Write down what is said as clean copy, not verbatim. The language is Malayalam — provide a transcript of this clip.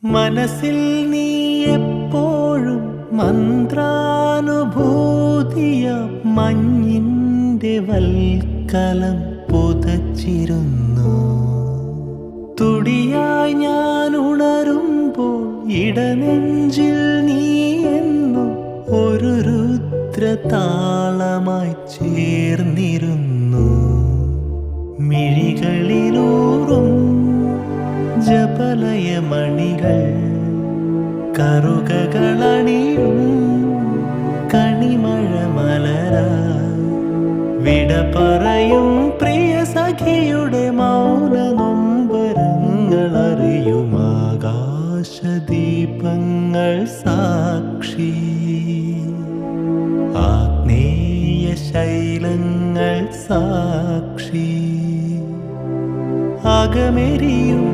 മനസ്സിൽ നീ എപ്പോഴും മന്ത്രാനുഭൂതിയ മഞ്ഞിന്റെ വൽക്കലം പുതച്ചിരുന്നു. തുടിയായി ഞാൻ ഉണരുമ്പോൾ ഇടനെഞ്ചിൽ നീ എന്നും ഒരു രുദ്രതാളമായി ചേർന്നിരുന്നു. മിഴികളിലൂറും ജപലയമണികൾ കറുകകളണിയും കണിമഴ മലരാ വിട പറയും പ്രിയ സഖിയുടെ മൗന നൊമ്പരങ്ങൾ അറിയും ആകാശദീപങ്ങൾ സാക്ഷി. ആഗ്നേയ ശൈലങ്ങൾ സാക്ഷി. അകമെരിയും